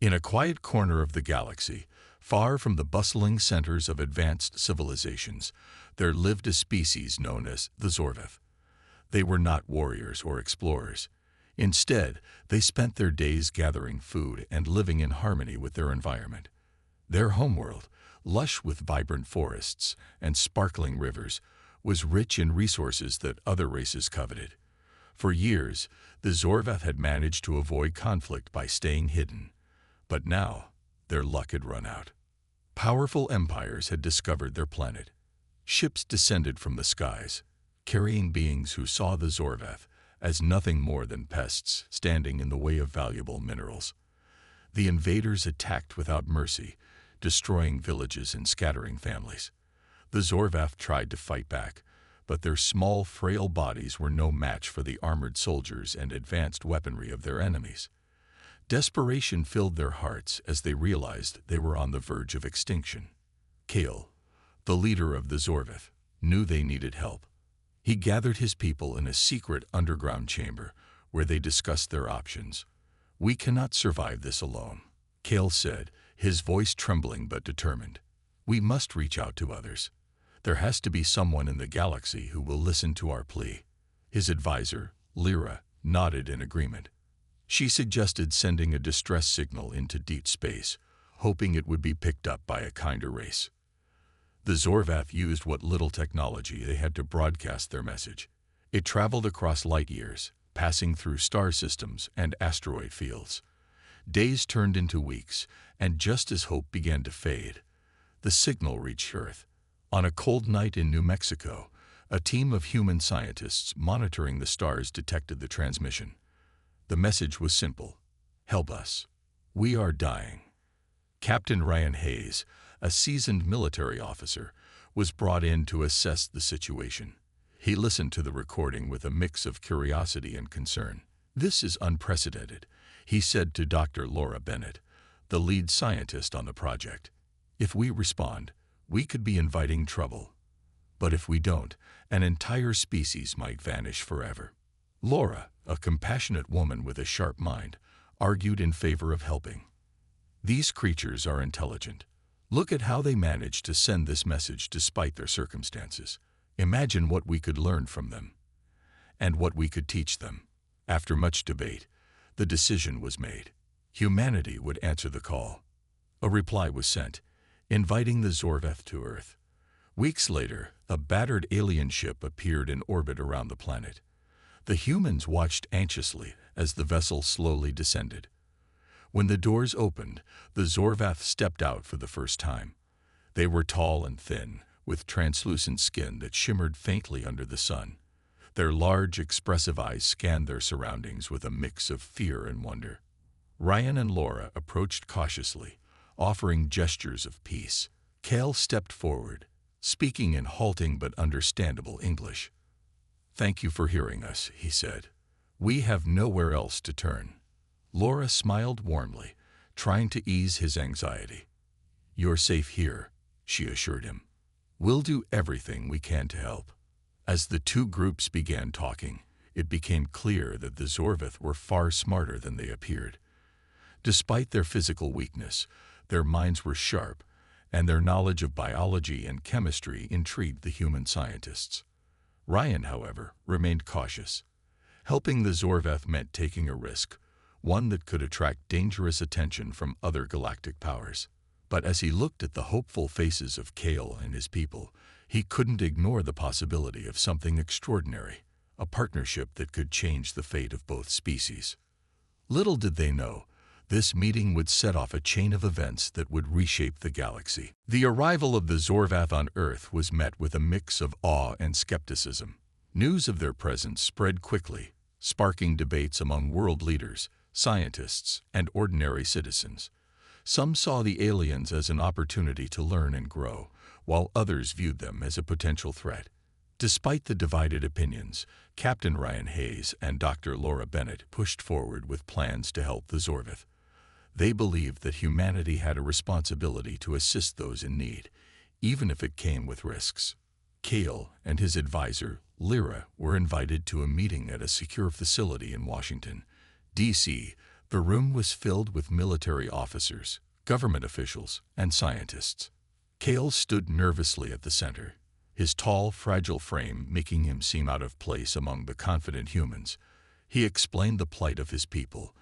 In a quiet corner of the galaxy, far from the bustling centers of advanced civilizations, there lived a species known as the Zorvath. They were not warriors or explorers. Instead, they spent their days gathering food and living in harmony with their environment. Their homeworld, lush with vibrant forests and sparkling rivers, was rich in resources that other races coveted. For years, the Zorvath had managed to avoid conflict by staying hidden. But now, their luck had run out. Powerful empires had discovered their planet. Ships descended from the skies, carrying beings who saw the Zorvath as nothing more than pests standing in the way of valuable minerals. The invaders attacked without mercy, destroying villages and scattering families. The Zorvath tried to fight back, but their small, frail bodies were no match for the armored soldiers and advanced weaponry of their enemies. Desperation filled their hearts as they realized they were on the verge of extinction. Kale, the leader of the Zorvath, knew they needed help. He gathered his people in a secret underground chamber where they discussed their options. "We cannot survive this alone," Kale said, his voice trembling but determined. "We must reach out to others. There has to be someone in the galaxy who will listen to our plea." His advisor, Lyra, nodded in agreement. She suggested sending a distress signal into deep space, hoping it would be picked up by a kinder race. The Zorvath used what little technology they had to broadcast their message. It traveled across light years, passing through star systems and asteroid fields. Days turned into weeks, and just as hope began to fade, the signal reached Earth. On a cold night in New Mexico, a team of human scientists monitoring the stars detected the transmission. The message was simple: "Help us. We are dying." Captain Ryan Hayes, a seasoned military officer, was brought in to assess the situation. He listened to the recording with a mix of curiosity and concern. "This is unprecedented," he said to Dr. Laura Bennett, the lead scientist on the project. "If we respond, we could be inviting trouble. But if we don't, an entire species might vanish forever." Laura, a compassionate woman with a sharp mind, argued in favor of helping. "These creatures are intelligent. Look at how they managed to send this message despite their circumstances. Imagine what we could learn from them, and what we could teach them." After much debate, the decision was made. Humanity would answer the call. A reply was sent, inviting the Zorvath to Earth. Weeks later, a battered alien ship appeared in orbit around the planet. The humans watched anxiously as the vessel slowly descended. When the doors opened, the Zorvath stepped out for the first time. They were tall and thin, with translucent skin that shimmered faintly under the sun. Their large, expressive eyes scanned their surroundings with a mix of fear and wonder. Ryan and Laura approached cautiously, offering gestures of peace. Kale stepped forward, speaking in halting but understandable English. "Thank you for hearing us," he said. "We have nowhere else to turn." Laura smiled warmly, trying to ease his anxiety. "You're safe here," she assured him. "We'll do everything we can to help." As the two groups began talking, it became clear that the Zorvath were far smarter than they appeared. Despite their physical weakness, their minds were sharp, and their knowledge of biology and chemistry intrigued the human scientists. Ryan, however, remained cautious. Helping the Zorvath meant taking a risk, one that could attract dangerous attention from other galactic powers. But as he looked at the hopeful faces of Kale and his people, he couldn't ignore the possibility of something extraordinary, a partnership that could change the fate of both species. Little did they know, this meeting would set off a chain of events that would reshape the galaxy. The arrival of the Zorvath on Earth was met with a mix of awe and skepticism. News of their presence spread quickly, sparking debates among world leaders, scientists, and ordinary citizens. Some saw the aliens as an opportunity to learn and grow, while others viewed them as a potential threat. Despite the divided opinions, Captain Ryan Hayes and Dr. Laura Bennett pushed forward with plans to help the Zorvath. They believed that humanity had a responsibility to assist those in need, even if it came with risks. Kale and his advisor, Lyra, were invited to a meeting at a secure facility in Washington, D.C., The room was filled with military officers, government officials, and scientists. Kale stood nervously at the center, his tall, fragile frame making him seem out of place among the confident humans. He explained the plight of his people,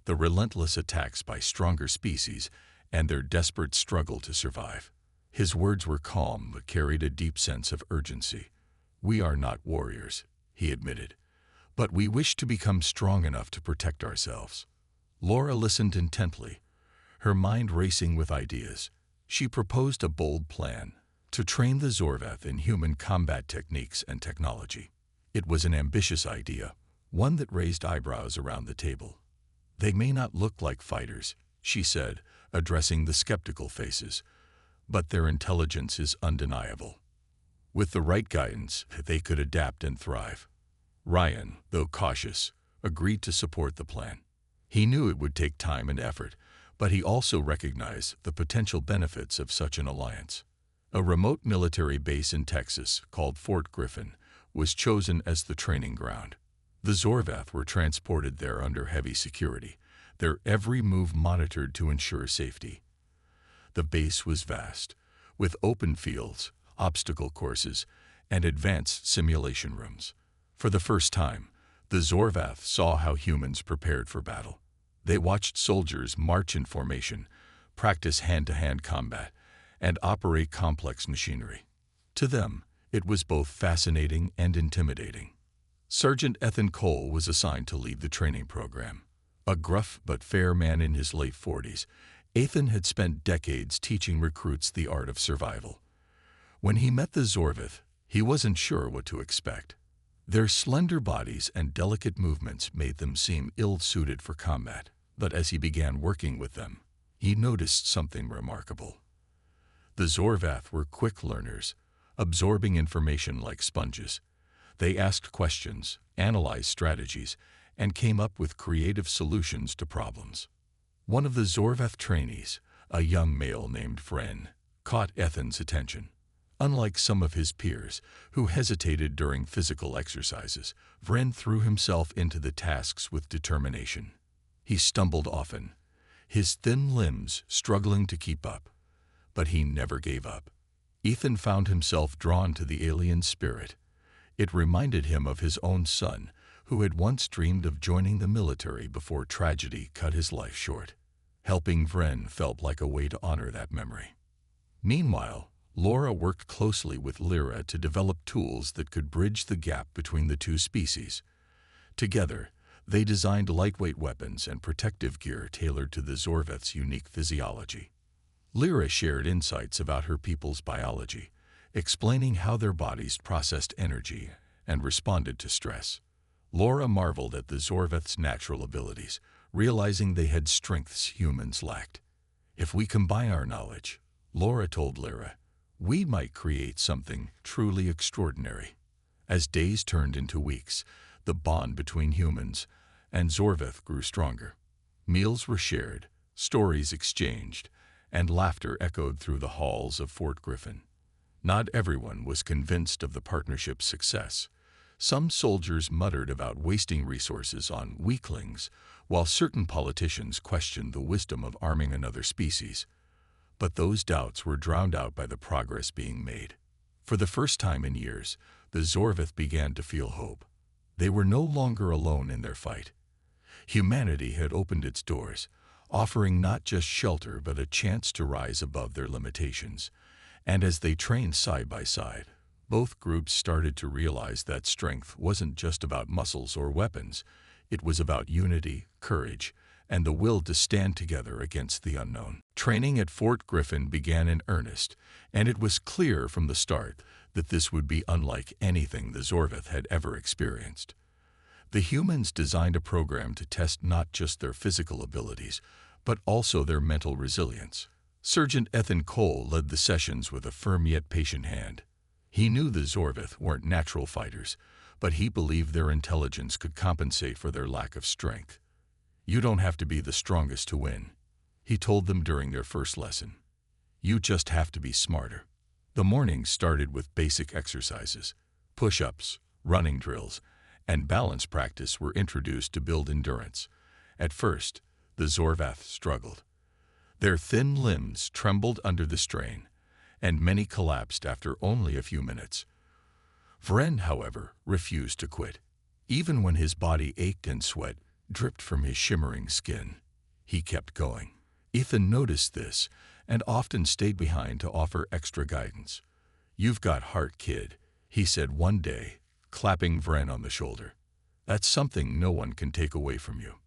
the relentless attacks by stronger species, and their desperate struggle to survive. His words were calm but carried a deep sense of urgency. "We are not warriors," he admitted, "but we wish to become strong enough to protect ourselves." Laura listened intently, her mind racing with ideas. She proposed a bold plan to train the Zorvath in human combat techniques and technology. It was an ambitious idea, one that raised eyebrows around the table. "They may not look like fighters," she said, addressing the skeptical faces, "but their intelligence is undeniable. With the right guidance, they could adapt and thrive." Ryan, though cautious, agreed to support the plan. He knew it would take time and effort, but he also recognized the potential benefits of such an alliance. A remote military base in Texas, called Fort Griffin, was chosen as the training ground. The Zorvath were transported there under heavy security, their every move monitored to ensure safety. The base was vast, with open fields, obstacle courses, and advanced simulation rooms. For the first time, the Zorvath saw how humans prepared for battle. They watched soldiers march in formation, practice hand-to-hand combat, and operate complex machinery. To them, it was both fascinating and intimidating. Sergeant Ethan Cole was assigned to lead the training program. A gruff but fair man in his late 40s, Ethan had spent decades teaching recruits the art of survival. When he met the Zorvath, he wasn't sure what to expect. Their slender bodies and delicate movements made them seem ill-suited for combat, but as he began working with them, he noticed something remarkable. The Zorvath were quick learners, absorbing information like sponges. They asked questions, analyzed strategies, and came up with creative solutions to problems. One of the Zorvath trainees, a young male named Vren, caught Ethan's attention. Unlike some of his peers, who hesitated during physical exercises, Vren threw himself into the tasks with determination. He stumbled often, his thin limbs struggling to keep up, but he never gave up. Ethan found himself drawn to the alien spirit. It reminded him of his own son, who had once dreamed of joining the military before tragedy cut his life short. Helping Vren felt like a way to honor that memory. Meanwhile, Laura worked closely with Lyra to develop tools that could bridge the gap between the two species. Together, they designed lightweight weapons and protective gear tailored to the Zorvath's unique physiology. Lyra shared insights about her people's biology, explaining how their bodies processed energy and responded to stress. Laura marveled at the Zorvath's natural abilities, realizing they had strengths humans lacked. "If we combine our knowledge," Laura told Lyra, "we might create something truly extraordinary." As days turned into weeks, the bond between humans and Zorvath grew stronger. Meals were shared, stories exchanged, and laughter echoed through the halls of Fort Griffin. Not everyone was convinced of the partnership's success. Some soldiers muttered about wasting resources on weaklings, while certain politicians questioned the wisdom of arming another species. But those doubts were drowned out by the progress being made. For the first time in years, the Zorvath began to feel hope. They were no longer alone in their fight. Humanity had opened its doors, offering not just shelter but a chance to rise above their limitations. And as they trained side by side, both groups started to realize that strength wasn't just about muscles or weapons. It was about unity, courage, and the will to stand together against the unknown. Training at Fort Griffin began in earnest, and it was clear from the start that this would be unlike anything the Zorvath had ever experienced. The humans designed a program to test not just their physical abilities, but also their mental resilience. Sergeant Ethan Cole led the sessions with a firm yet patient hand. He knew the Zorvath weren't natural fighters, but he believed their intelligence could compensate for their lack of strength. "You don't have to be the strongest to win," he told them during their first lesson. "You just have to be smarter." The mornings started with basic exercises. Push-ups, running drills, and balance practice were introduced to build endurance. At first, The Zorvath struggled. Their thin limbs trembled under the strain, and many collapsed after only a few minutes. Vren, however, refused to quit. Even when his body ached and sweat dripped from his shimmering skin, he kept going. Ethan noticed this and often stayed behind to offer extra guidance. "You've got heart, kid," he said one day, clapping Vren on the shoulder. "That's something no one can take away from you."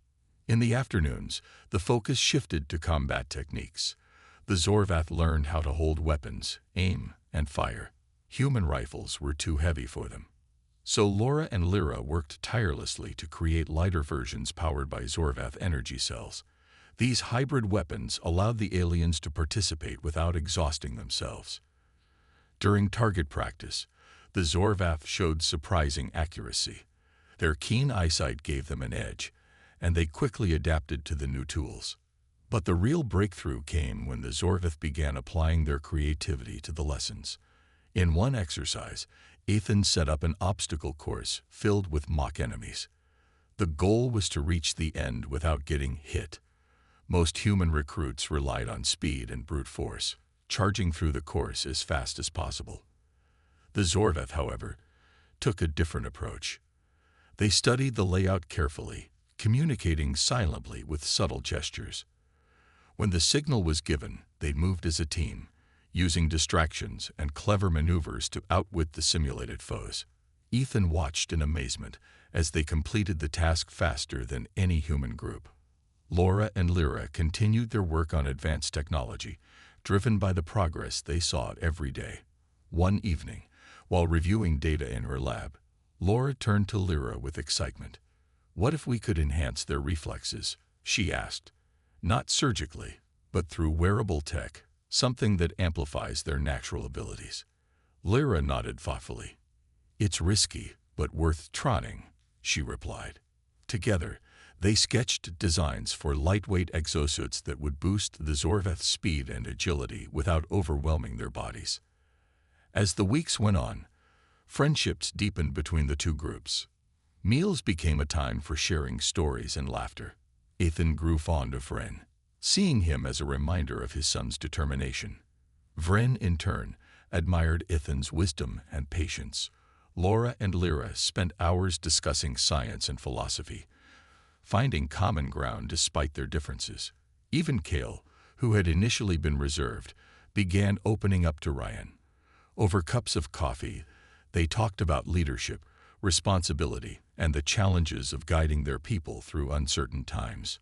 In the afternoons, the focus shifted to combat techniques. The Zorvath learned how to hold weapons, aim, and fire. Human rifles were too heavy for them. So Laura and Lyra worked tirelessly to create lighter versions powered by Zorvath energy cells. These hybrid weapons allowed the aliens to participate without exhausting themselves. During target practice, the Zorvath showed surprising accuracy. Their keen eyesight gave them an edge, and they quickly adapted to the new tools. But the real breakthrough came when the Zorvath began applying their creativity to the lessons. In one exercise, Ethan set up an obstacle course filled with mock enemies. The goal was to reach the end without getting hit. Most human recruits relied on speed and brute force, charging through the course as fast as possible. The Zorvath, however, took a different approach. They studied the layout carefully, communicating silently with subtle gestures. When the signal was given, they moved as a team, using distractions and clever maneuvers to outwit the simulated foes. Ethan watched in amazement as they completed the task faster than any human group. Laura and Lyra continued their work on advanced technology, driven by the progress they saw every day. One evening, while reviewing data in her lab, Laura turned to Lyra with excitement. "What if we could enhance their reflexes?" she asked. "Not surgically, but through wearable tech, something that amplifies their natural abilities." Lyra nodded thoughtfully. "It's risky, but worth trying," she replied. Together, they sketched designs for lightweight exosuits that would boost the Zorvath's speed and agility without overwhelming their bodies. As the weeks went on, friendships deepened between the two groups. Meals became a time for sharing stories and laughter. Ethan grew fond of Vren, seeing him as a reminder of his son's determination. Vren, in turn, admired Ethan's wisdom and patience. Laura and Lyra spent hours discussing science and philosophy, finding common ground despite their differences. Even Kale, who had initially been reserved, began opening up to Ryan. Over cups of coffee, they talked about leadership, responsibility, and the challenges of guiding their people through uncertain times.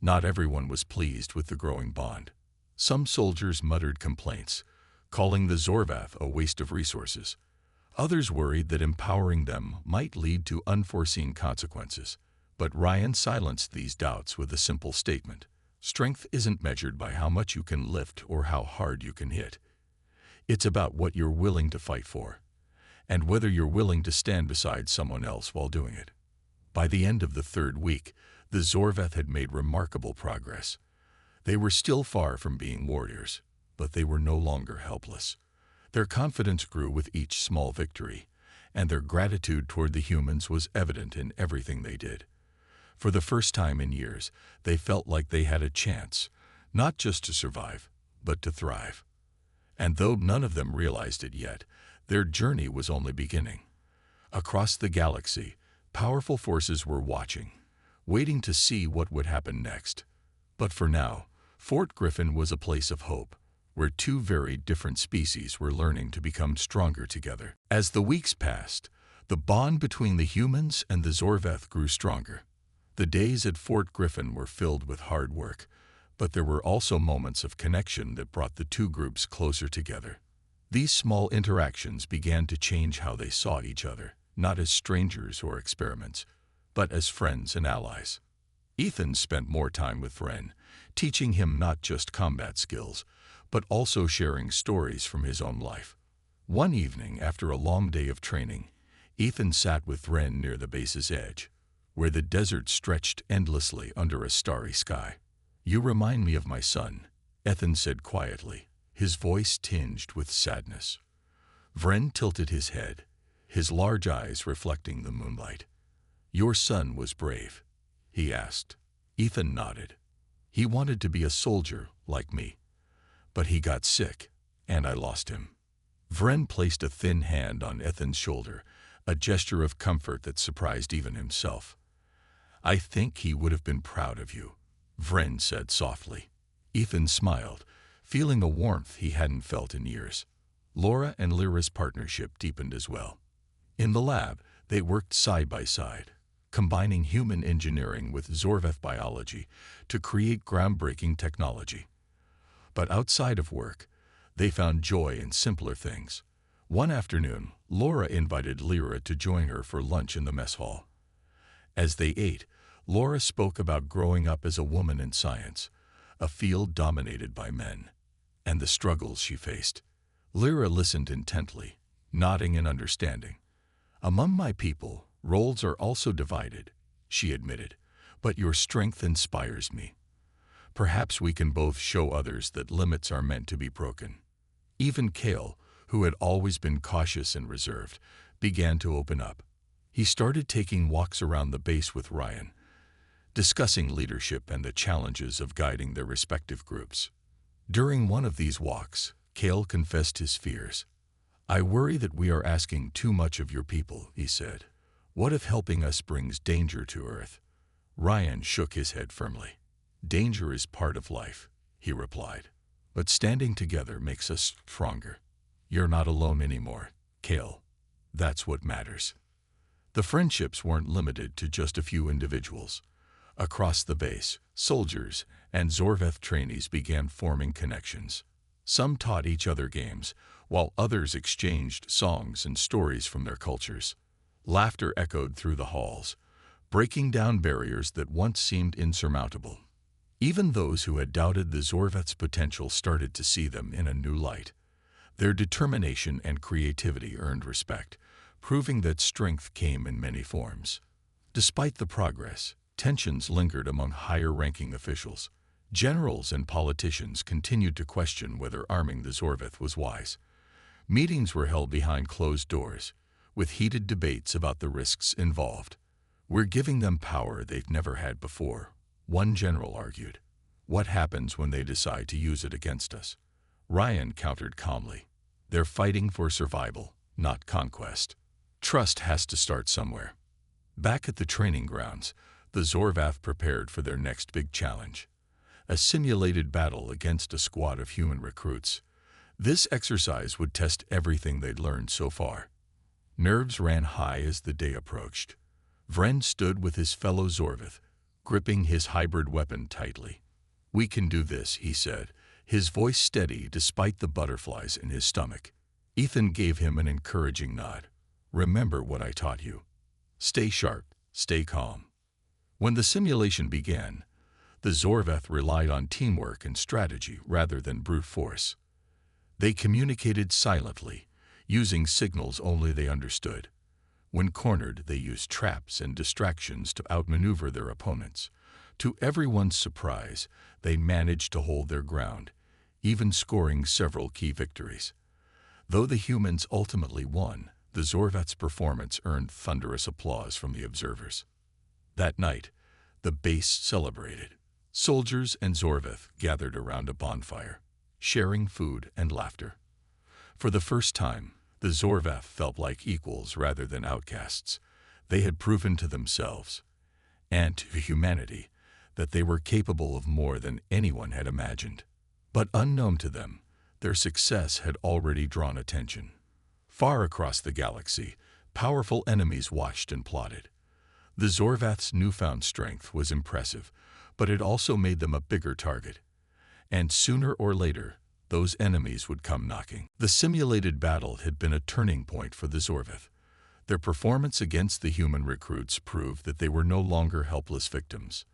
Not everyone was pleased with the growing bond. Some soldiers muttered complaints, calling the Zorvath a waste of resources. Others worried that empowering them might lead to unforeseen consequences. But Ryan silenced these doubts with a simple statement: strength isn't measured by how much you can lift or how hard you can hit. It's about what you're willing to fight for, and whether you're willing to stand beside someone else while doing it. By the end of the third week, the Zorvath had made remarkable progress. They were still far from being warriors, but they were no longer helpless. Their confidence grew with each small victory, and their gratitude toward the humans was evident in everything they did. For the first time in years, they felt like they had a chance, not just to survive, but to thrive. And though none of them realized it yet, their journey was only beginning. Across the galaxy, powerful forces were watching, waiting to see what would happen next. But for now, Fort Griffin was a place of hope, where two very different species were learning to become stronger together. As the weeks passed, the bond between the humans and the Zorvath grew stronger. The days at Fort Griffin were filled with hard work, but there were also moments of connection that brought the two groups closer together. These small interactions began to change how they saw each other, not as strangers or experiments, but as friends and allies. Ethan spent more time with Vren, teaching him not just combat skills, but also sharing stories from his own life. One evening, after a long day of training, Ethan sat with Vren near the base's edge, where the desert stretched endlessly under a starry sky. "You remind me of my son," Ethan said quietly, his voice tinged with sadness. Vren tilted his head, his large eyes reflecting the moonlight. "Your son was brave?" he asked. Ethan nodded. He wanted to be a soldier like me, but he got sick, and I lost him." Vren placed a thin hand on Ethan's shoulder, a gesture of comfort that surprised even himself. "I think he would have been proud of you," Vren said softly. Ethan smiled, feeling a warmth he hadn't felt in years. Laura and Lyra's partnership deepened as well. In the lab, they worked side by side, combining human engineering with Zorveth biology to create groundbreaking technology. But outside of work, they found joy in simpler things. One afternoon, Laura invited Lyra to join her for lunch in the mess hall. As they ate, Laura spoke about growing up as a woman in science, a field dominated by men, and the struggles she faced. Lyra listened intently, nodding in understanding. "Among my people, roles are also divided," she admitted, "but your strength inspires me. Perhaps we can both show others that limits are meant to be broken." Even Kale, who had always been cautious and reserved, began to open up. He started taking walks around the base with Ryan, discussing leadership and the challenges of guiding their respective groups. During one of these walks, Kale confessed his fears. "I worry that we are asking too much of your people," he said. "What if helping us brings danger to Earth?" Ryan shook his head firmly. "Danger is part of life," he replied. "But standing together makes us stronger. You're not alone anymore, Kale. That's what matters." The friendships weren't limited to just a few individuals. Across the base, soldiers and Zorveth trainees began forming connections. Some taught each other games, while others exchanged songs and stories from their cultures. Laughter echoed through the halls, breaking down barriers that once seemed insurmountable. Even those who had doubted the Zorveth's potential started to see them in a new light. Their determination and creativity earned respect, proving that strength came in many forms. Despite the progress, tensions lingered among higher-ranking officials. Generals and politicians continued to question whether arming the Zorveth was wise. Meetings were held behind closed doors, with heated debates about the risks involved. "We're giving them power they've never had before," one general argued. "What happens when they decide to use it against us?" Ryan countered calmly. "They're fighting for survival, not conquest. Trust has to start somewhere." Back at the training grounds, the Zorvath prepared for their next big challenge. A simulated battle against a squad of human recruits. This exercise would test everything they'd learned so far. Nerves ran high as the day approached. Vren stood with his fellow Zorveth, gripping his hybrid weapon tightly. "We can do this," he said, his voice steady despite the butterflies in his stomach. Ethan gave him an encouraging nod. "Remember what I taught you. Stay sharp, stay calm." When the simulation began, the Zorveth relied on teamwork and strategy rather than brute force. They communicated silently, using signals only they understood. When cornered, they used traps and distractions to outmaneuver their opponents. To everyone's surprise, they managed to hold their ground, even scoring several key victories. Though the humans ultimately won, the Zorveth's performance earned thunderous applause from the observers. That night, the base celebrated. Soldiers and Zorveth gathered around a bonfire, sharing food and laughter. For the first time, the Zorveth felt like equals rather than outcasts. They had proven to themselves, and to humanity, that they were capable of more than anyone had imagined. But unknown to them, their success had already drawn attention. Far across the galaxy, powerful enemies watched and plotted. The Zorvath's newfound strength was impressive, but it also made them a bigger target. And sooner or later, those enemies would come knocking. The simulated battle had been a turning point for the Zorveth. Their performance against the human recruits proved that they were no longer helpless victims.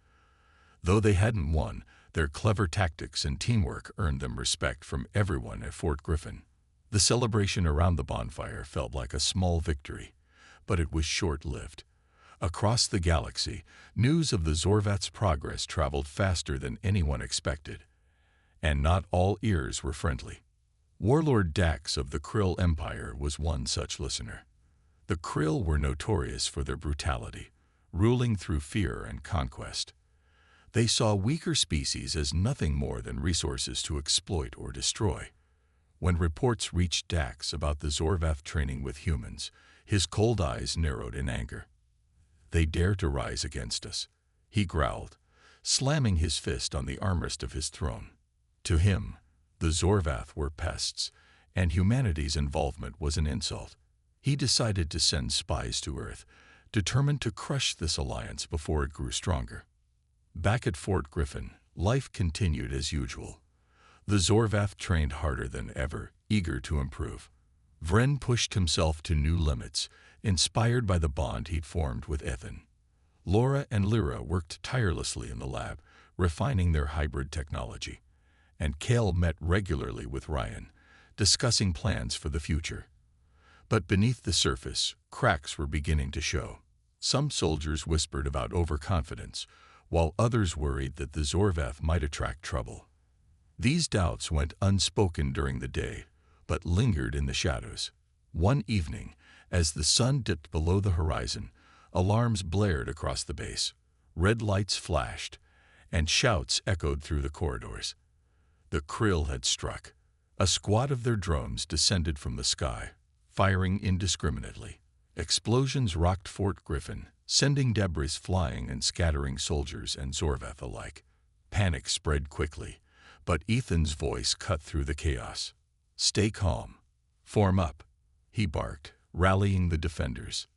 Though they hadn't won, their clever tactics and teamwork earned them respect from everyone at Fort Griffin. The celebration around the bonfire felt like a small victory, but it was short-lived. Across the galaxy, news of the Zorvath's progress traveled faster than anyone expected. And not all ears were friendly. Warlord Dax of the Krill Empire was one such listener. The Krill were notorious for their brutality, ruling through fear and conquest. They saw weaker species as nothing more than resources to exploit or destroy. When reports reached Dax about the Zorvath training with humans, his cold eyes narrowed in anger. "They dare to rise against us," he growled, slamming his fist on the armrest of his throne. To him, the Zorvath were pests, and humanity's involvement was an insult. He decided to send spies to Earth, determined to crush this alliance before it grew stronger. Back at Fort Griffin, life continued as usual. The Zorvath trained harder than ever, eager to improve. Vren pushed himself to new limits, inspired by the bond he'd formed with Ethan. Laura and Lyra worked tirelessly in the lab, refining their hybrid technology. And Kale met regularly with Ryan, discussing plans for the future. But beneath the surface, cracks were beginning to show. Some soldiers whispered about overconfidence, while others worried that the Zorvath might attract trouble. These doubts went unspoken during the day, but lingered in the shadows. One evening, as the sun dipped below the horizon, alarms blared across the base. Red lights flashed, and shouts echoed through the corridors. The Krill had struck. A squad of their drones descended from the sky, firing indiscriminately. Explosions rocked Fort Griffin, sending debris flying and scattering soldiers and Zorvath alike. Panic spread quickly, but Ethan's voice cut through the chaos. "Stay calm. Form up," he barked, rallying the defenders.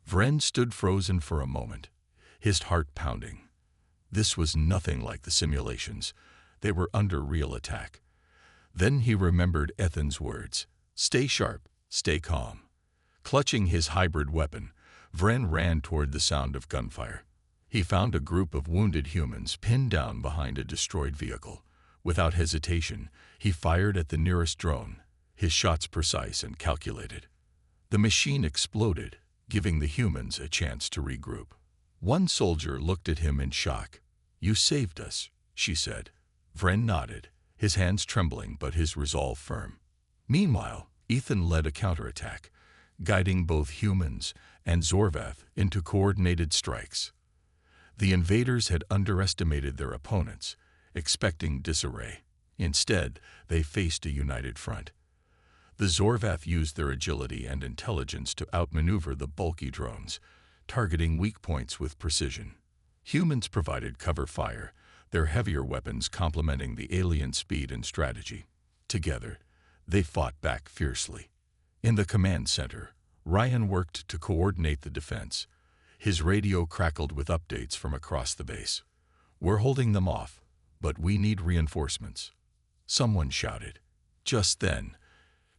Vren stood frozen for a moment, his heart pounding. This was nothing like the simulations. They were under real attack. Then he remembered Ethan's words, "Stay sharp, stay calm." Clutching his hybrid weapon, Vren ran toward the sound of gunfire. He found a group of wounded humans pinned down behind a destroyed vehicle. Without hesitation, he fired at the nearest drone, his shots precise and calculated. The machine exploded, giving the humans a chance to regroup. One soldier looked at him in shock. "You saved us," she said. Vren nodded, his hands trembling but his resolve firm. Meanwhile, Ethan led a counterattack, guiding both humans and Zorvath into coordinated strikes. The invaders had underestimated their opponents, expecting disarray. Instead, they faced a united front. The Zorvath used their agility and intelligence to outmaneuver the bulky drones, targeting weak points with precision. Humans provided cover fire, their heavier weapons complementing the alien speed and strategy. Together, they fought back fiercely. In the command center, Ryan worked to coordinate the defense. His radio crackled with updates from across the base. "We're holding them off, but we need reinforcements," someone shouted. Just then,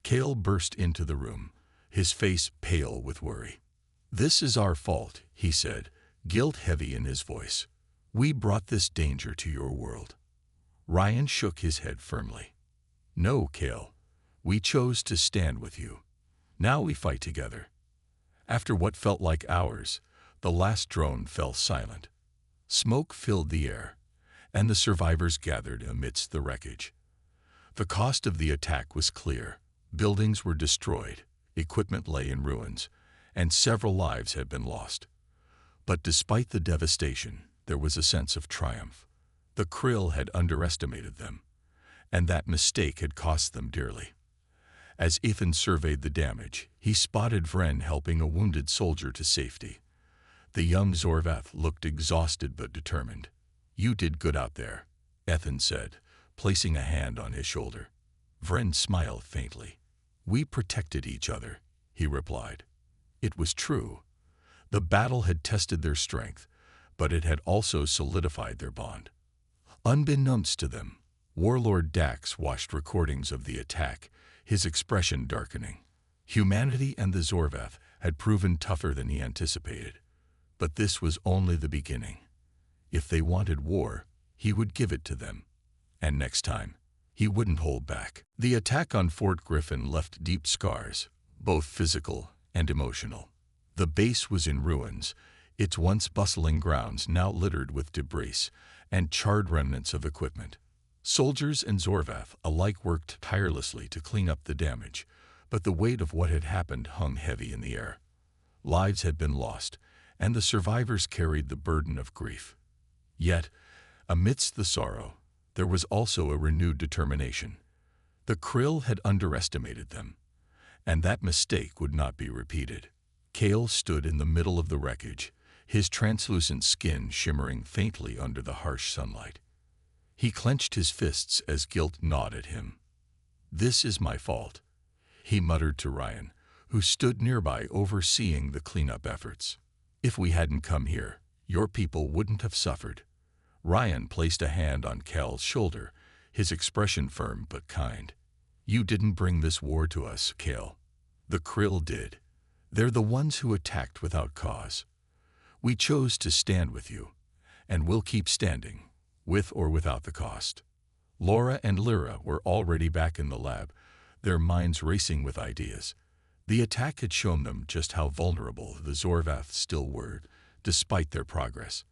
Kale burst into the room, his face pale with worry. "This is our fault," he said, guilt heavy in his voice. "We brought this danger to your world." Ryan shook his head firmly. "No, Kale. We chose to stand with you. Now we fight together." After what felt like hours, the last drone fell silent. Smoke filled the air, and the survivors gathered amidst the wreckage. The cost of the attack was clear. Buildings were destroyed, equipment lay in ruins, and several lives had been lost. But despite the devastation, there was a sense of triumph. The Krill had underestimated them, and that mistake had cost them dearly. As Ethan surveyed the damage, he spotted Vren helping a wounded soldier to safety. The young Zorvath looked exhausted but determined. "You did good out there," Ethan said, placing a hand on his shoulder. Vren smiled faintly. "We protected each other," he replied. It was true. The battle had tested their strength, but it had also solidified their bond. Unbeknownst to them, Warlord Dax watched recordings of the attack, his expression darkening. Humanity and the Zorvath had proven tougher than he anticipated. But this was only the beginning. If they wanted war, he would give it to them. And next time, he wouldn't hold back. The attack on Fort Griffin left deep scars, both physical and emotional. The base was in ruins, its once bustling grounds now littered with debris and charred remnants of equipment. Soldiers and Zorvath alike worked tirelessly to clean up the damage, but the weight of what had happened hung heavy in the air. Lives had been lost, and the survivors carried the burden of grief. Yet, Amidst the sorrow, there was also a renewed determination. The Krill had underestimated them, and that mistake would not be repeated. Kale stood in the middle of the wreckage, his translucent skin shimmering faintly under the harsh sunlight. He clenched his fists as guilt gnawed at him. "This is my fault," he muttered to Ryan, who stood nearby overseeing the cleanup efforts. "If we hadn't come here, your people wouldn't have suffered." Ryan placed a hand on Cal's shoulder, his expression firm but kind. "You didn't bring this war to us, Cal. The Krill did. They're the ones who attacked without cause. We chose to stand with you, and we'll keep standing, with or without the cost." Laura and Lyra were already back in the lab, their minds racing with ideas. The attack had shown them just how vulnerable the Zorvaths still were, despite their progress.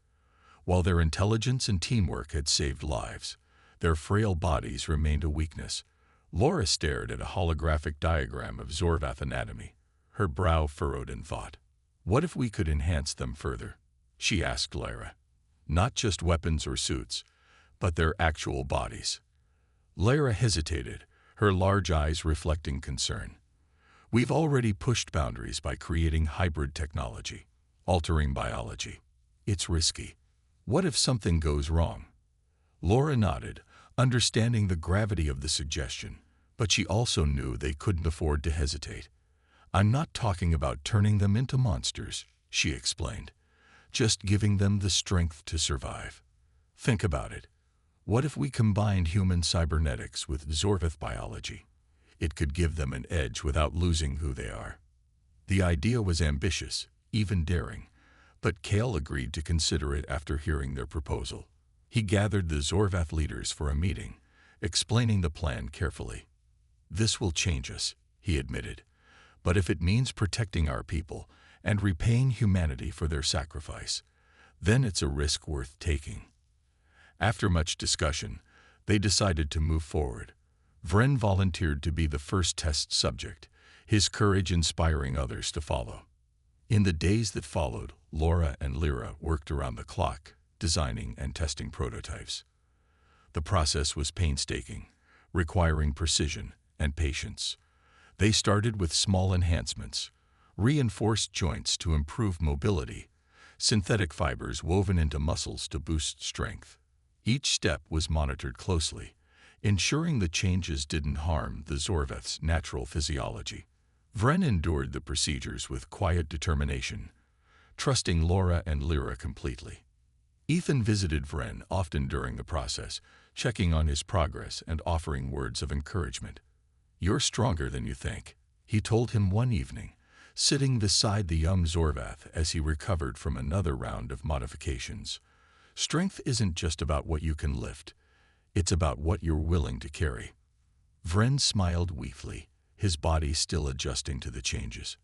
While their intelligence and teamwork had saved lives, their frail bodies remained a weakness. Laura stared at a holographic diagram of Zorvath anatomy, her brow furrowed in thought. "What if we could enhance them further?" she asked Lyra. "Not just weapons or suits, but their actual bodies." Lyra hesitated, her large eyes reflecting concern. "We've already pushed boundaries by creating hybrid technology, altering biology. It's risky. What if something goes wrong?" Laura nodded, understanding the gravity of the suggestion, but she also knew they couldn't afford to hesitate. "I'm not talking about turning them into monsters," she explained, "just giving them the strength to survive. Think about it. What if we combined human cybernetics with Zorvath biology? It could give them an edge without losing who they are." The idea was ambitious, even daring, but Kale agreed to consider it after hearing their proposal. He gathered the Zorvath leaders for a meeting, explaining the plan carefully. "This will change us," he admitted, "but if it means protecting our people and repaying humanity for their sacrifice, then it's a risk worth taking." After much discussion, they decided to move forward. Vren volunteered to be the first test subject, his courage inspiring others to follow. In the days that followed, Laura and Lyra worked around the clock, designing and testing prototypes. The process was painstaking, requiring precision and patience. They started with small enhancements, reinforced joints to improve mobility, synthetic fibers woven into muscles to boost strength. Each step was monitored closely, ensuring the changes didn't harm the Zorvath's natural physiology. Vren endured the procedures with quiet determination, trusting Laura and Lyra completely. Ethan visited Vren often during the process, checking on his progress and offering words of encouragement. "You're stronger than you think," he told him one evening, sitting beside the young Zorvath as he recovered from another round of modifications. "Strength isn't just about what you can lift. It's about what you're willing to carry." Vren smiled weakly, his body still adjusting to the changes.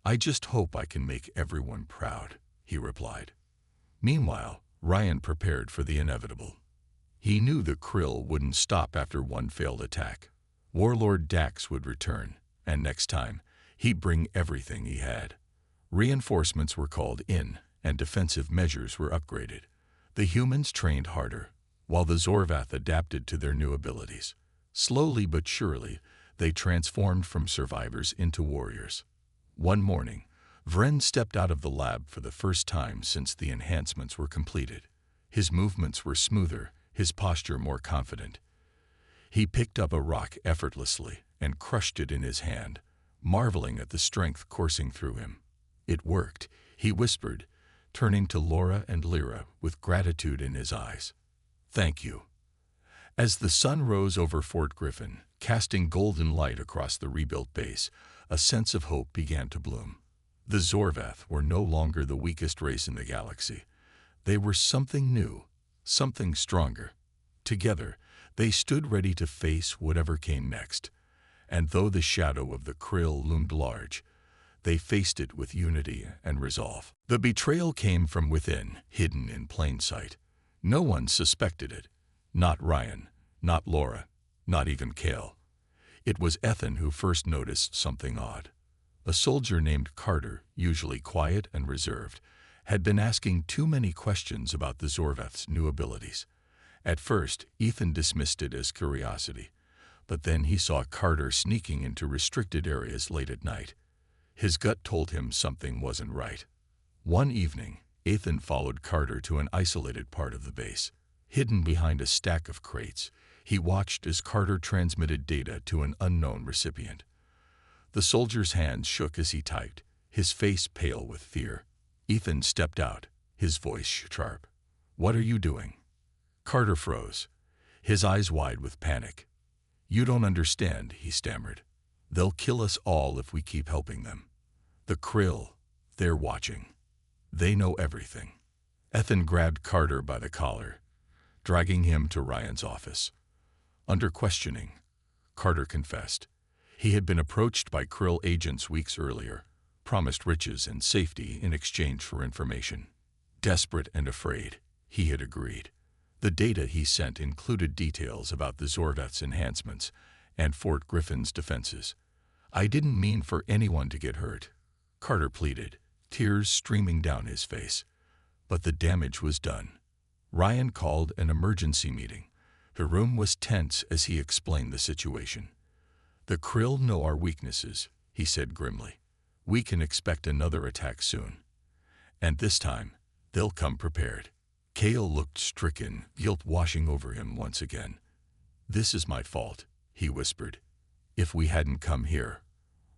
"I just hope I can make everyone proud," he replied. Meanwhile, Ryan prepared for the inevitable. He knew the Krill wouldn't stop after one failed attack. Warlord Dax would return, and next time, he'd bring everything he had. Reinforcements were called in, and defensive measures were upgraded. The humans trained harder, while the Zorvath adapted to their new abilities. Slowly but surely, they transformed from survivors into warriors. One morning, Vren stepped out of the lab for the first time since the enhancements were completed. His movements were smoother, his posture more confident. He picked up a rock effortlessly and crushed it in his hand, marveling at the strength coursing through him. "It worked," he whispered, turning to Laura and Lyra with gratitude in his eyes. "Thank you." As the sun rose over Fort Griffin, casting golden light across the rebuilt base, a sense of hope began to bloom. The Zorvath were no longer the weakest race in the galaxy. They were something new, something stronger. Together, they stood ready to face whatever came next. And though the shadow of the Krill loomed large, they faced it with unity and resolve. The betrayal came from within, hidden in plain sight. No one suspected it. Not Ryan, not Laura, not even Kale. It was Ethan who first noticed something odd. A soldier named Carter, usually quiet and reserved, had been asking too many questions about the Zorvath's new abilities. At first, Ethan dismissed it as curiosity, but then he saw Carter sneaking into restricted areas late at night. His gut told him something wasn't right. One evening, Ethan followed Carter to an isolated part of the base. Hidden behind a stack of crates, he watched as Carter transmitted data to an unknown recipient. The soldier's hands shook as he typed, his face pale with fear. Ethan stepped out, his voice sharp. "What are you doing?" Carter froze, his eyes wide with panic. "You don't understand," he stammered. "They'll kill us all if we keep helping them. The Krill, they're watching. They know everything." Ethan grabbed Carter by the collar, dragging him to Ryan's office. Under questioning, Carter confessed. He had been approached by Krill agents weeks earlier, promised riches and safety in exchange for information. Desperate and afraid, he had agreed. The data he sent included details about the Zorveth's enhancements and Fort Griffin's defenses. "I didn't mean for anyone to get hurt," Carter pleaded, tears streaming down his face. But the damage was done. Ryan called an emergency meeting. The room was tense as he explained the situation. "The Krill know our weaknesses," he said grimly. "We can expect another attack soon. And this time, they'll come prepared." Cale looked stricken, guilt washing over him once again. "This is my fault," he whispered. "If we hadn't come here."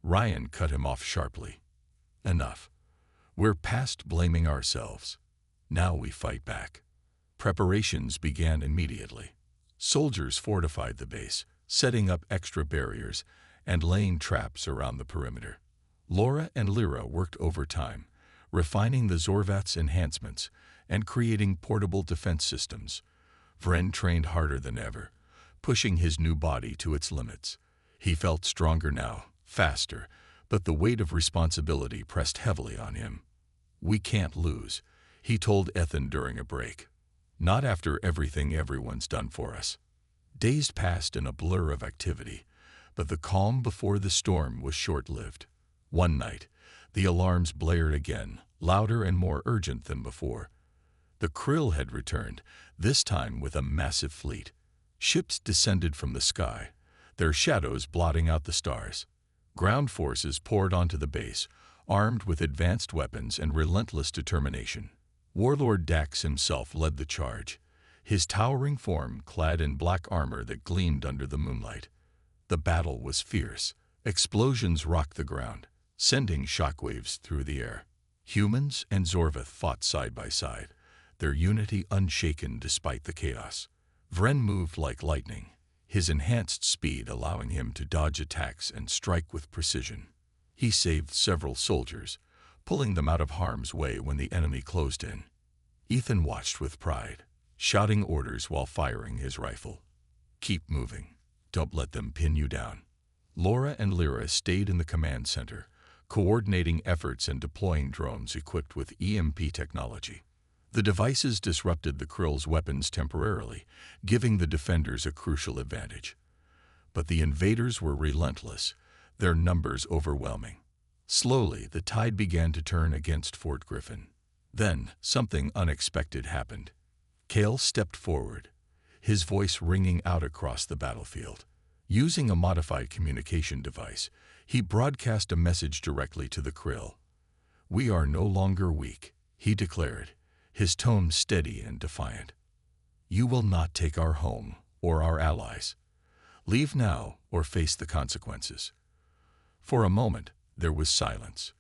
Ryan cut him off sharply. "Enough. We're past blaming ourselves. Now we fight back." Preparations began immediately. Soldiers fortified the base, setting up extra barriers and laying traps around the perimeter. Laura and Lyra worked overtime, refining the Zorvath's enhancements and creating portable defense systems. Vren trained harder than ever, pushing his new body to its limits. He felt stronger now, faster, but the weight of responsibility pressed heavily on him. "We can't lose," he told Ethan during a break. "Not after everything everyone's done for us." Days passed in a blur of activity, but the calm before the storm was short-lived. One night, the alarms blared again, louder and more urgent than before. The Krill had returned, this time with a massive fleet. Ships descended from the sky, their shadows blotting out the stars. Ground forces poured onto the base, armed with advanced weapons and relentless determination. Warlord Dax himself led the charge, his towering form clad in black armor that gleamed under the moonlight. The battle was fierce. Explosions rocked the ground, sending shockwaves through the air. Humans and Zorvath fought side by side, their unity unshaken despite the chaos. Vren moved like lightning, his enhanced speed allowing him to dodge attacks and strike with precision. He saved several soldiers, pulling them out of harm's way when the enemy closed in. Ethan watched with pride, shouting orders while firing his rifle. "Keep moving. Don't let them pin you down." Laura and Lyra stayed in the command center, coordinating efforts and deploying drones equipped with EMP technology. The devices disrupted the Krill's weapons temporarily, giving the defenders a crucial advantage. But the invaders were relentless, their numbers overwhelming. Slowly, the tide began to turn against Fort Griffin. Then, something unexpected happened. Cale stepped forward, his voice ringing out across the battlefield. Using a modified communication device, he broadcast a message directly to the Krill. "We are no longer weak," he declared, his tone steady and defiant. "You will not take our home or our allies. Leave now or face the consequences." For a moment, there was silence.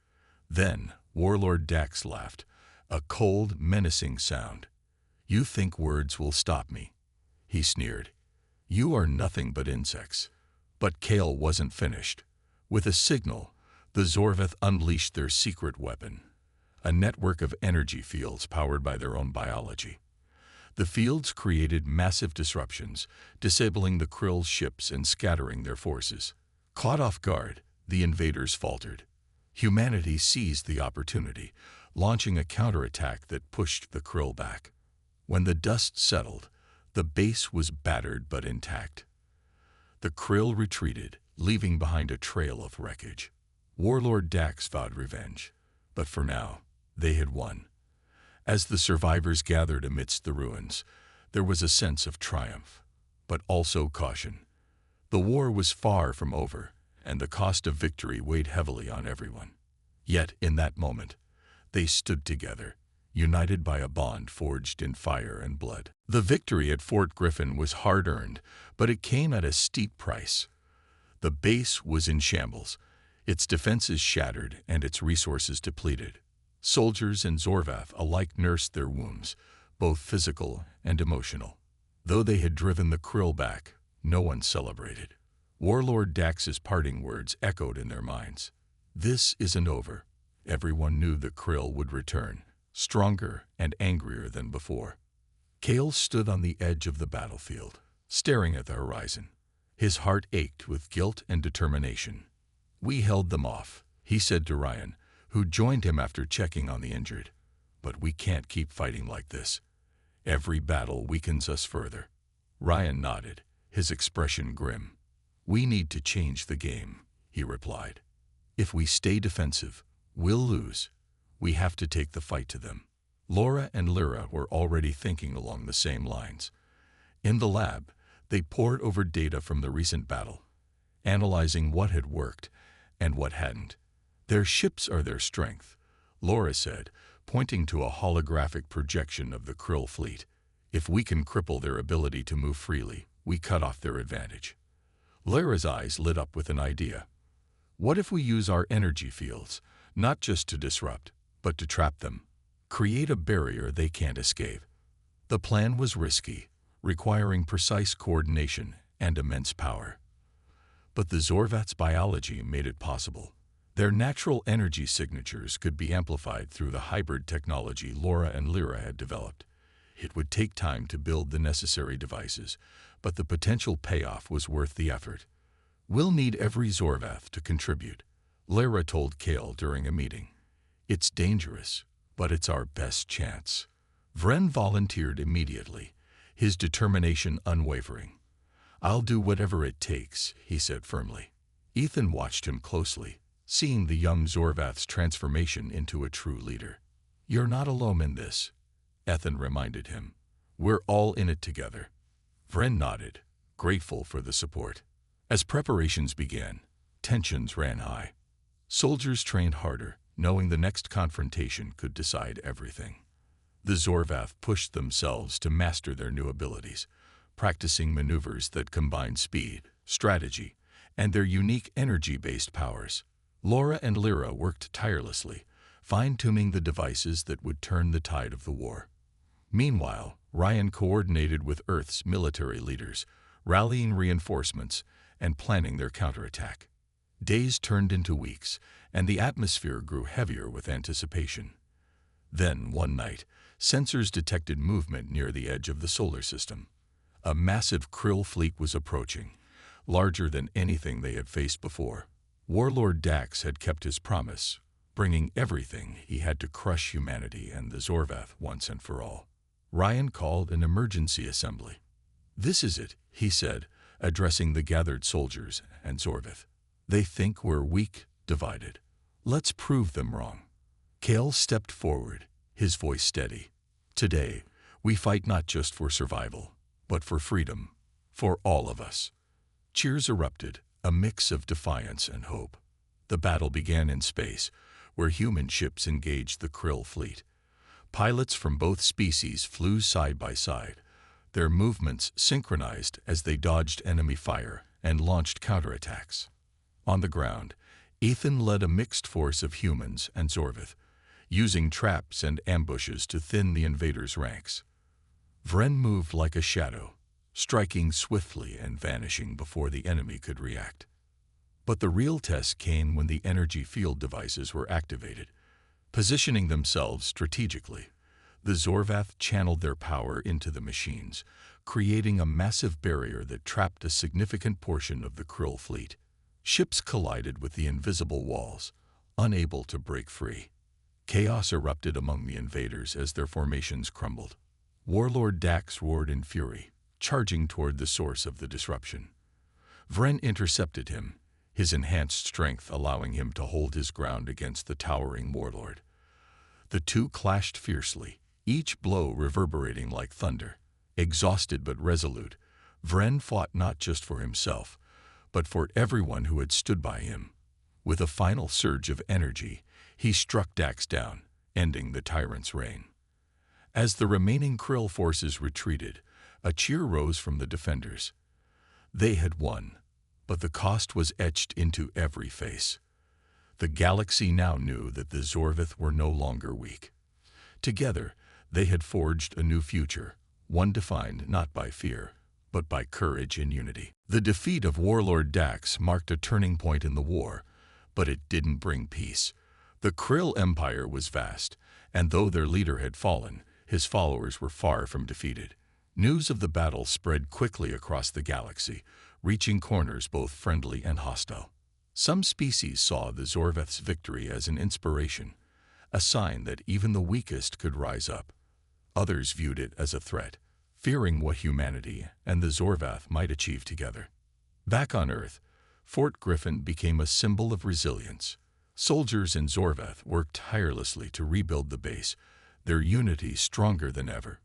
Then, Warlord Dax laughed, a cold, menacing sound. "You think words will stop me?" he sneered. "You are nothing but insects." But Cale wasn't finished. With a signal, the Zorvath unleashed their secret weapon, a network of energy fields powered by their own biology. The fields created massive disruptions, disabling the Krill's ships and scattering their forces. Caught off guard, the invaders faltered. Humanity seized the opportunity, launching a counterattack that pushed the Krill back. When the dust settled, the base was battered but intact. The Krill retreated, leaving behind a trail of wreckage. Warlord Dax vowed revenge, but for now, they had won. As the survivors gathered amidst the ruins, There was a sense of triumph, but also caution. The war was far from over, and the cost of victory weighed heavily on everyone. Yet, in that moment, they stood together, united by a bond forged in fire and blood. The victory at Fort Griffin was hard-earned, but it came at a steep price. The base was in shambles, its defenses shattered and its resources depleted. Soldiers and Zorvath alike nursed their wounds, both physical and emotional. Though they had driven the Krill back, no one celebrated. Warlord Dax's parting words echoed in their minds. This isn't over. Everyone knew the Krill would return, stronger and angrier than before. Kale stood on the edge of the battlefield, staring at the horizon. His heart ached with guilt and determination. "We held them off," he said to Ryan, who joined him after checking on the injured. "But we can't keep fighting like this. Every battle weakens us further." Ryan nodded, his expression grim. "We need to change the game," he replied. "If we stay defensive, we'll lose. We have to take the fight to them." Laura and Lyra were already thinking along the same lines. In the lab, they pored over data from the recent battle, analyzing what had worked and what hadn't. "Their ships are their strength," Laura said, pointing to a holographic projection of the Krill fleet. "If we can cripple their ability to move freely, we cut off their advantage." Lyra's eyes lit up with an idea. "What if we use our energy fields, not just to disrupt, but to trap them? Create a barrier they can't escape." The plan was risky, requiring precise coordination and immense power. But the Zorvath's biology made it possible. Their natural energy signatures could be amplified through the hybrid technology Laura and Lyra had developed. It would take time to build the necessary devices, but the potential payoff was worth the effort. "We'll need every Zorvath to contribute," Lyra told Kale during a meeting. "It's dangerous, but it's our best chance." Vren volunteered immediately, his determination unwavering. "I'll do whatever it takes," he said firmly. Ethan watched him closely, seeing the young Zorvath's transformation into a true leader. "You're not alone in this," Ethan reminded him. "We're all in it together." Vren nodded, grateful for the support. As preparations began, tensions ran high. Soldiers trained harder, knowing the next confrontation could decide everything. The Zorvath pushed themselves to master their new abilities, practicing maneuvers that combined speed, strategy, and their unique energy-based powers. Laura and Lyra worked tirelessly, fine-tuning the devices that would turn the tide of the war. Meanwhile, Ryan coordinated with Earth's military leaders, rallying reinforcements and planning their counterattack. Days turned into weeks, and the atmosphere grew heavier with anticipation. Then, one night, sensors detected movement near the edge of the solar system. A massive Krill fleet was approaching, larger than anything they had faced before. Warlord Dax had kept his promise, bringing everything he had to crush humanity and the Zorvath once and for all. Ryan called an emergency assembly. "This is it," he said, addressing the gathered soldiers and Zorvath. "They think we're weak, divided. Let's prove them wrong." Kale stepped forward, his voice steady. "Today, we fight not just for survival, but for freedom, for all of us." Cheers erupted, a mix of defiance and hope. The battle began in space, where human ships engaged the Krill fleet. Pilots from both species flew side by side, their movements synchronized as they dodged enemy fire and launched counterattacks. On the ground, Ethan led a mixed force of humans and Zorvath, using traps and ambushes to thin the invaders' ranks. Vren moved like a shadow, striking swiftly and vanishing before the enemy could react. But the real test came when the energy field devices were activated. Positioning themselves strategically, the Zorvath channeled their power into the machines, creating a massive barrier that trapped a significant portion of the Krill fleet. Ships collided with the invisible walls, unable to break free. Chaos erupted among the invaders as their formations crumbled. Warlord Dax roared in fury, charging toward the source of the disruption. Vren intercepted him, his enhanced strength allowing him to hold his ground against the towering warlord. The two clashed fiercely, each blow reverberating like thunder. Exhausted but resolute, Vren fought not just for himself, but for everyone who had stood by him. With a final surge of energy, he struck Dax down, ending the tyrant's reign. As the remaining Krill forces retreated, a cheer rose from the defenders. They had won, but the cost was etched into every face. The galaxy now knew that the Zorvith were no longer weak. Together, they had forged a new future, one defined not by fear, but by courage and unity. The defeat of Warlord Dax marked a turning point in the war, but it didn't bring peace. The Krill Empire was vast, and though their leader had fallen, his followers were far from defeated. News of the battle spread quickly across the galaxy, reaching corners both friendly and hostile. Some species saw the Zorveth's victory as an inspiration, a sign that even the weakest could rise up. Others viewed it as a threat, fearing what humanity and the Zorvath might achieve together. Back on Earth, Fort Griffin became a symbol of resilience. Soldiers in Zorvath worked tirelessly to rebuild the base, their unity stronger than ever.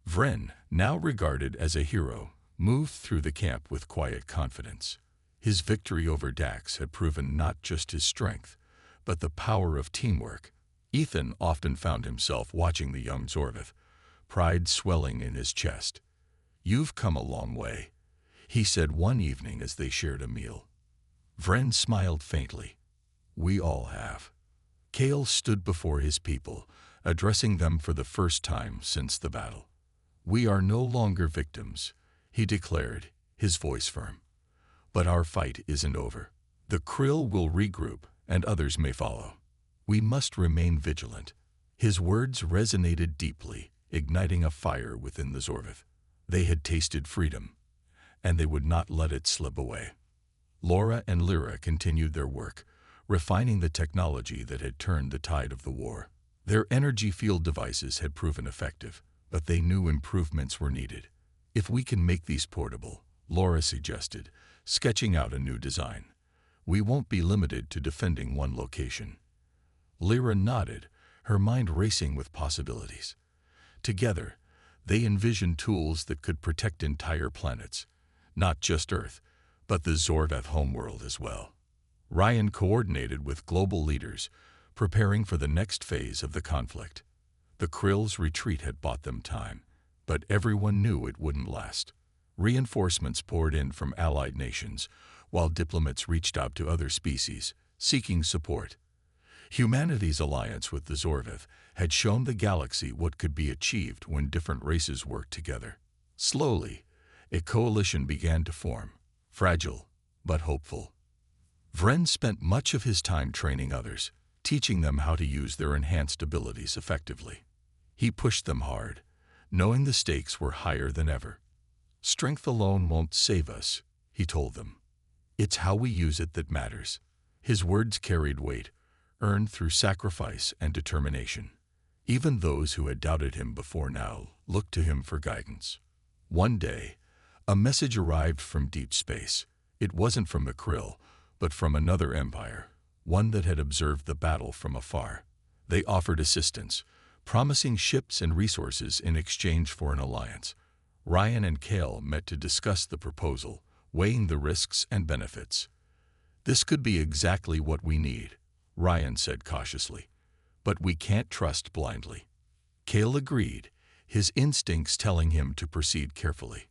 Vren, now regarded as a hero, moved through the camp with quiet confidence. His victory over Dax had proven not just his strength, but the power of teamwork. Ethan often found himself watching the young Zorvith, pride swelling in his chest. "You've come a long way," he said one evening as they shared a meal. Vren smiled faintly. "We all have." Kale stood before his people, addressing them for the first time since the battle. "We are no longer victims," he declared, his voice firm. "But our fight isn't over. The Krill will regroup, and others may follow. We must remain vigilant." His words resonated deeply, igniting a fire within the Zorvith. They had tasted freedom, and they would not let it slip away. Laura and Lyra continued their work, refining the technology that had turned the tide of the war. Their energy field devices had proven effective, but they knew improvements were needed. "If we can make these portable," Laura suggested, sketching out a new design, "we won't be limited to defending one location." Lyra nodded, her mind racing with possibilities. Together, they envisioned tools that could protect entire planets, not just Earth, but the Zorvath homeworld as well. Ryan coordinated with global leaders, preparing for the next phase of the conflict. The Krill's retreat had bought them time, but everyone knew it wouldn't last. Reinforcements poured in from allied nations, while diplomats reached out to other species, seeking support. Humanity's alliance with the Zorvith had shown the galaxy what could be achieved when different races worked together. Slowly, a coalition began to form, fragile but hopeful. Vren spent much of his time training others, teaching them how to use their enhanced abilities effectively. He pushed them hard, knowing the stakes were higher than ever. "Strength alone won't save us," he told them. "It's how we use it that matters." His words carried weight, earned through sacrifice and determination. Even those who had doubted him before now looked to him for guidance. One day, a message arrived from deep space. It wasn't from the Krill, but from another empire, one that had observed the battle from afar. They offered assistance, promising ships and resources in exchange for an alliance. Ryan and Kale met to discuss the proposal, weighing the risks and benefits. "This could be exactly what we need," Ryan said cautiously, "but we can't trust blindly." Kale agreed, his instincts telling him to proceed carefully.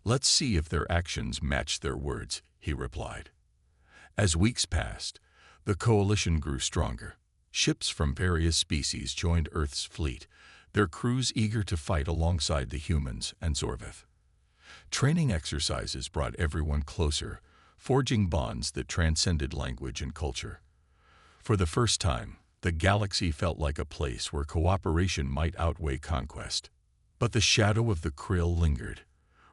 "Let's see if their actions match their words," he replied. As weeks passed, the coalition grew stronger. Ships from various species joined Earth's fleet, their crews eager to fight alongside the humans and Zorvith. Training exercises brought everyone closer, forging bonds that transcended language and culture. For the first time, the galaxy felt like a place where cooperation might outweigh conquest. But the shadow of the Krill lingered.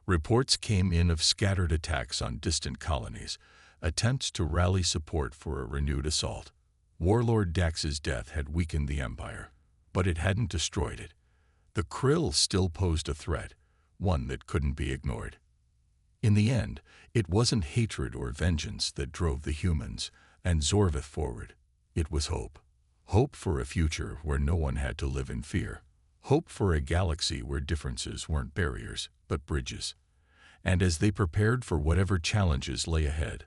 Reports came in of scattered attacks on distant colonies, attempts to rally support for a renewed assault. Warlord Dax's death had weakened the Empire, but it hadn't destroyed it. The Krill still posed a threat, one that couldn't be ignored. In the end, it wasn't hatred or vengeance that drove the humans and Zorvith forward. It was hope. Hope for a future where no one had to live in fear. Hope for a galaxy where differences weren't barriers, but bridges. And as they prepared for whatever challenges lay ahead,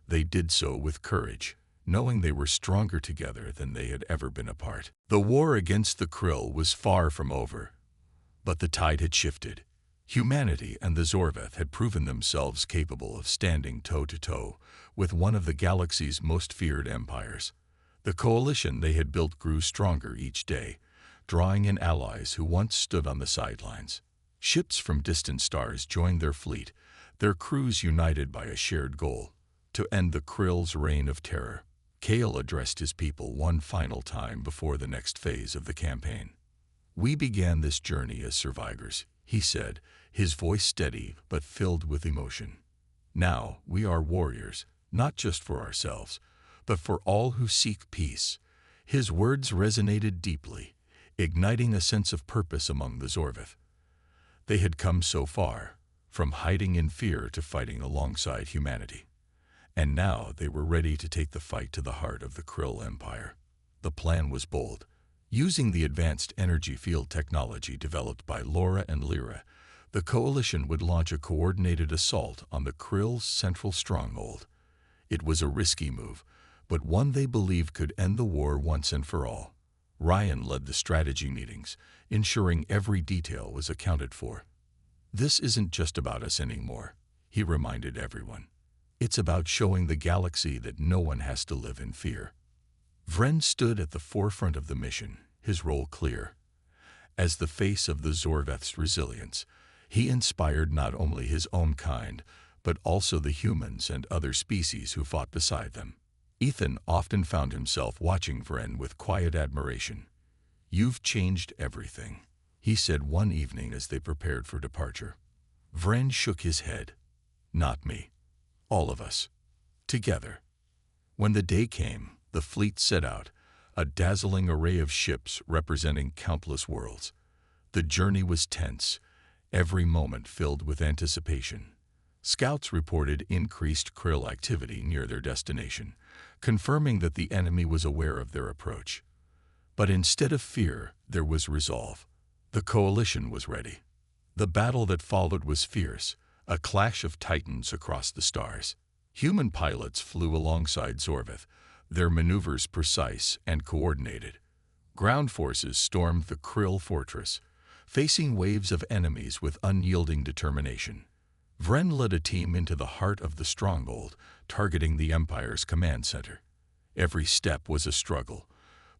they did so with courage, knowing they were stronger together than they had ever been apart. The war against the Krill was far from over, but the tide had shifted. Humanity and the Zorveth had proven themselves capable of standing toe-to-toe with one of the galaxy's most feared empires. The coalition they had built grew stronger each day, drawing in allies who once stood on the sidelines. Ships from distant stars joined their fleet, their crews united by a shared goal: to end the Krill's reign of terror. Kale addressed his people one final time before the next phase of the campaign. "We began this journey as survivors," he said, his voice steady but filled with emotion. "Now we are warriors, not just for ourselves, but for all who seek peace." His words resonated deeply, igniting a sense of purpose among the Zorveth. They had come so far, from hiding in fear to fighting alongside humanity. And now they were ready to take the fight to the heart of the Krill Empire. The plan was bold. Using the advanced energy field technology developed by Laura and Lyra, the coalition would launch a coordinated assault on the Krill's central stronghold. It was a risky move, but one they believed could end the war once and for all. Ryan led the strategy meetings, ensuring every detail was accounted for. "This isn't just about us anymore," he reminded everyone. "It's about showing the galaxy that no one has to live in fear." Vren stood at the forefront of the mission, his role clear. As the face of the Zorveth's resilience, he inspired not only his own kind, but also the humans and other species who fought beside them. Ethan often found himself watching Vren with quiet admiration. "You've changed everything," he said one evening as they prepared for departure. Vren shook his head. "Not me. All of us. Together." When the day came, the fleet set out, a dazzling array of ships representing countless worlds. The journey was tense, every moment filled with anticipation. Scouts reported increased Krill activity near their destination, confirming that the enemy was aware of their approach. But instead of fear, there was resolve. The coalition was ready. The battle that followed was fierce, a clash of titans across the stars. Human pilots flew alongside Zorveth, their maneuvers precise and coordinated. Ground forces stormed the Krill fortress, facing waves of enemies with unyielding determination. Vren led a team into the heart of the stronghold, targeting the Empire's command center. Every step was a struggle,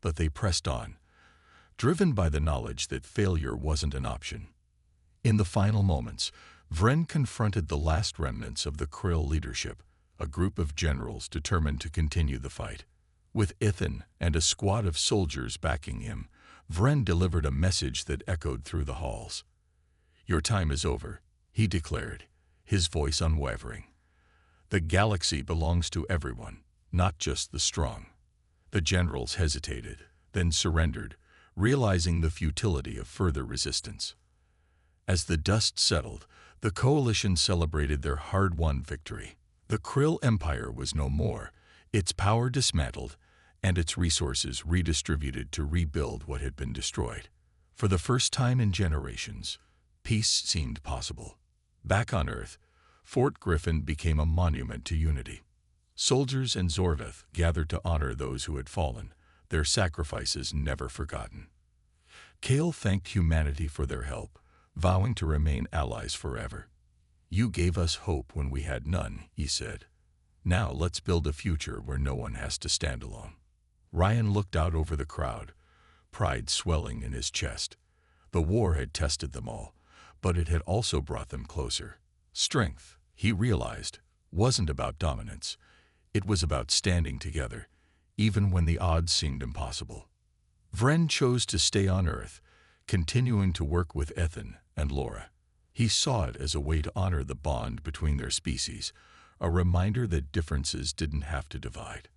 but they pressed on, driven by the knowledge that failure wasn't an option. In the final moments, Vren confronted the last remnants of the Krill leadership, a group of generals determined to continue the fight. With Ethan and a squad of soldiers backing him, Vren delivered a message that echoed through the halls. "Your time is over," he declared, his voice unwavering. "The galaxy belongs to everyone, not just the strong." The generals hesitated, then surrendered, realizing the futility of further resistance. As the dust settled, the coalition celebrated their hard-won victory. The Krill Empire was no more, its power dismantled, and its resources redistributed to rebuild what had been destroyed. For the first time in generations, peace seemed possible. Back on Earth, Fort Griffin became a monument to unity. Soldiers and Zorveth gathered to honor those who had fallen, their sacrifices never forgotten. Kale thanked humanity for their help, vowing to remain allies forever. "You gave us hope when we had none," he said. "Now let's build a future where no one has to stand alone." Ryan looked out over the crowd, pride swelling in his chest. The war had tested them all, but it had also brought them closer. Strength, he realized, wasn't about dominance. It was about standing together, even when the odds seemed impossible. Vren chose to stay on Earth, continuing to work with Ethan and Laura. He saw it as a way to honor the bond between their species, a reminder that differences didn't have to divide.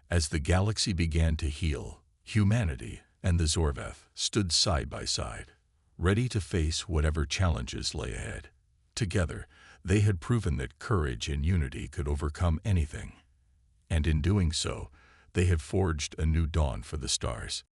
As the galaxy began to heal, humanity and the Zorveth stood side by side, ready to face whatever challenges lay ahead. Together, they had proven that courage and unity could overcome anything. And in doing so, they had forged a new dawn for the stars.